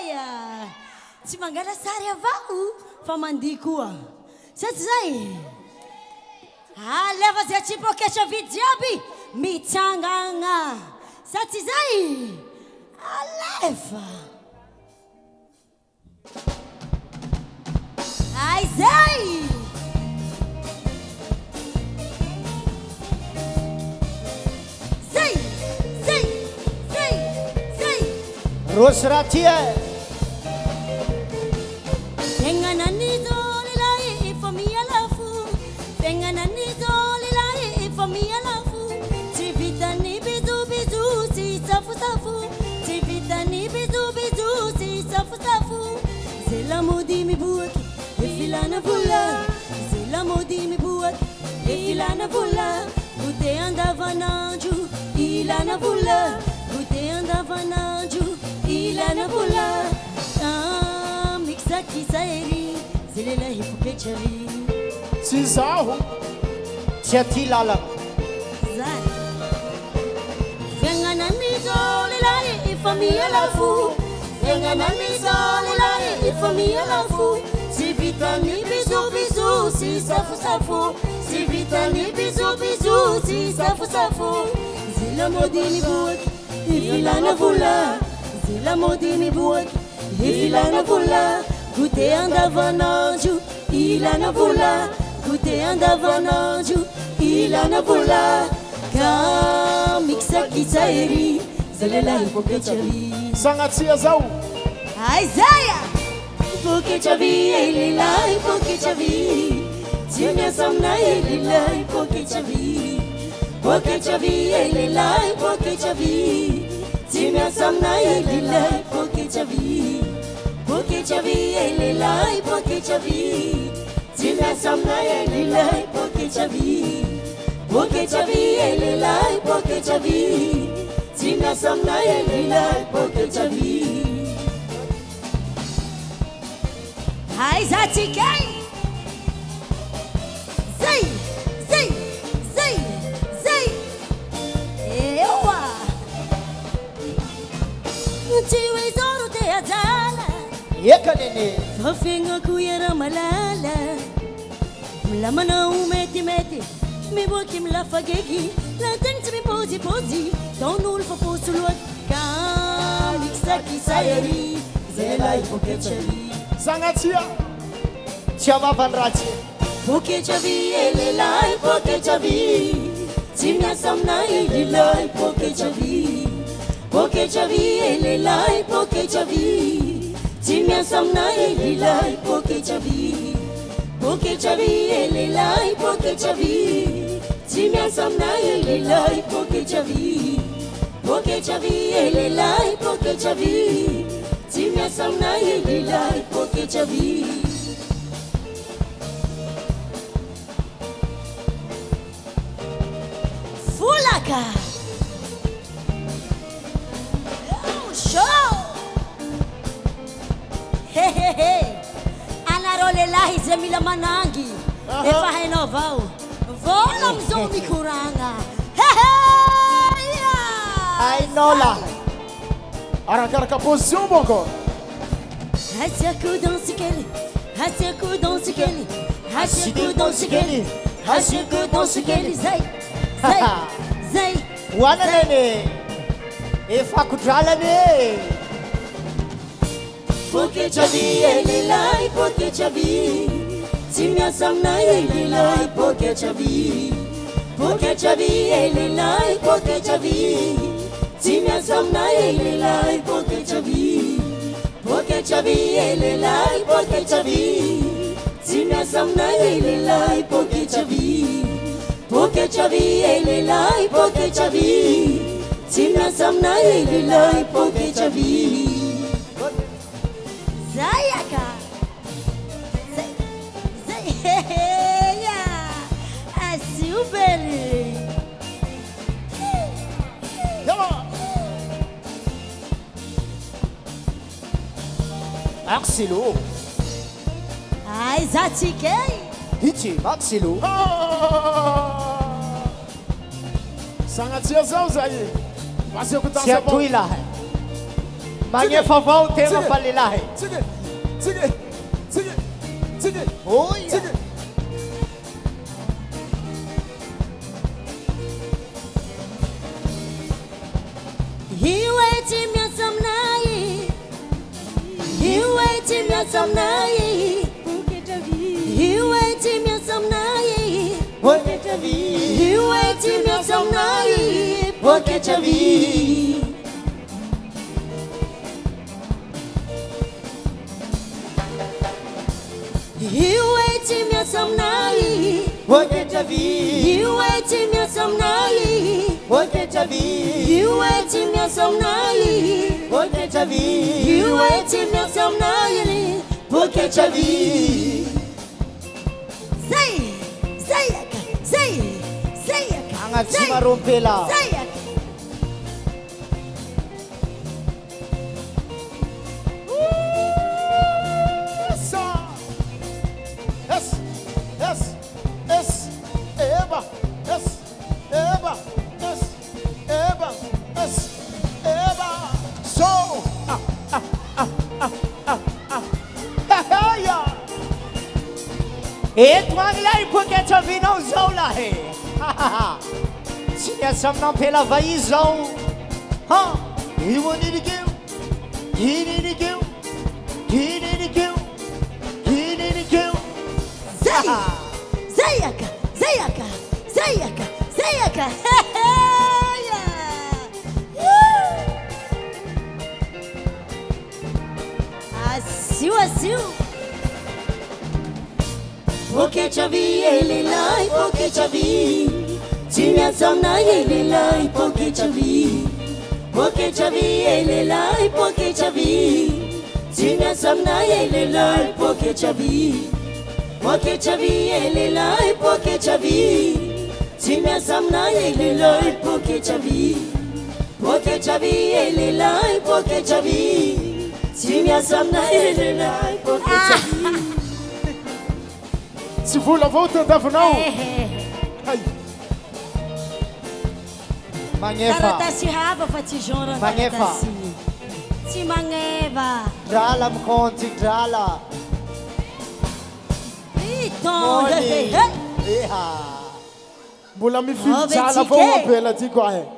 Aya, tsy mangala sary avao fa mandihy koa. Satria zay. Aleva zay tsy poketra vidy jiaby mitsangana. Satria zay. Aleva. Ai zay. Zay, zay, zay, zay. Rosy Ratia. Tenga nanizo lilai famia lafu. Tenga nanizo lilai famia lafu. Civitani bizu bizu si safu safu. Civitani bizu bizu si safu safu. Zela modi mi buaki e filana vula. Zela modi mi buaki e filana vula. Bute andava nanju ilana vula. Bute andava nanju ilana vula. Mixaki saeri zelela hipokechavi. Cizaho. Tiati lala. Zai. Venga nanizo lilai famia lafu. Venga nanizo lilai famia lafu. Si vitani bizu bizu si safu safu. Si vitani bizu bizu si safu safu. Zila modini buaki ifilana vula. Zila modini buaki ifilana vula. Gute andavananju ilana vula. Gute andavananju ilana vula. Ka mixaki saeri zelela hipokechavi. Sangatia zao. Isaiah hipokechavi elila hipokechavi. Timya samna elila hipokechavi. Hipokechavi elila hipokechavi. Timya samna elila hipokechavi. Hipokechavi elila hipokechavi. Timya samna elila hipokechavi. Hipokechavi elila hipokechavi. Timya samna elila hipokechavi. Hai zati kai. Zay, zay, zay, zay. Ewa. Tiwe zoro te azala. Eka nene. Fafinga kuyera malala. Mlamana umeti meti. Mi boki mlafagegi. La tenti mi posi posi. Donul fa posuluat. Ka mixaki sayeri. Zela hipokechavi. Sangatia. Chama vanrati. Hipokechavi elela hipokechavi. Timya samna elila hipokechavi. Hipokechavi elela hipokechavi. Timya samna elila hipokechavi. Hipokechavi elela hipokechavi. Timya samna elila hipokechavi. Hipokechavi elela hipokechavi. Timya samna elila hipokechavi. Fulaka. Oh, show. Hey, hey, hey. Anarolelahi zemila manangi. Efa renovau. Vola mzombi kuranga. Hey, hey. Yeah. Ai nola. Arakaraka position bongo. Hasiaku danse kele. Hasiaku danse kele. Hasiaku danse kele. Hasiaku danse kele. Zay. Zay. Zay. Wana nene. Efa kudralane. Hipokechavi elila hipokechavi. Timya samna elila hipokechavi. Hipokechavi elila hipokechavi. Timya samna elila hipokechavi. Hipokechavi elila hipokechavi. Timya samna elila hipokechavi. Hipokechavi elila hipokechavi. Timya samna elila hipokechavi. Zayaka. Zay. Zay. Yeah. Super. Come on. Axilo. Ai zatikei. Iti Maxilo. Sangatia zao zay. Fazer o que tá Tia Tuila. Magnefa vao tema fa lehilahy. Tsika. Oi. You waiting me some night. You waiting me some night. You waiting me some night. Porque te vi. You waiting me some night. Porque te vi. You waiting me some night. Porque te vi. You waiting me some night. Porque te vi. You waiting me some night. Porque te vi. You waiting me some night. Porque te vi. Say it. Angat si Marumpela. Say it. Etwang lai porque te vi não zau lá he. Tinha sam não pela vai zau. Ha. You want it again? Get it again. Get it again. Get it again. Zayaka. Assim. Porque te vi, ele lá e porque te vi. Tinha somna ele lá e porque te vi. Porque te vi, ele lá e porque te vi. Tinha somna ele lá e porque te vi. Porque te vi, ele lá e porque te vi. Tinha somna ele lá e porque te vi. Porque te vi, ele lá e porque te vi. Tinha somna ele lá e porque te vi. Se vous la volta andava não. Ai. Magnefa. Cara si hava fatijora. Magnefa. Si mangeva. Drala mkonti drala. Então, Iha. Mbola mifidy jala avao ampela ty koa he.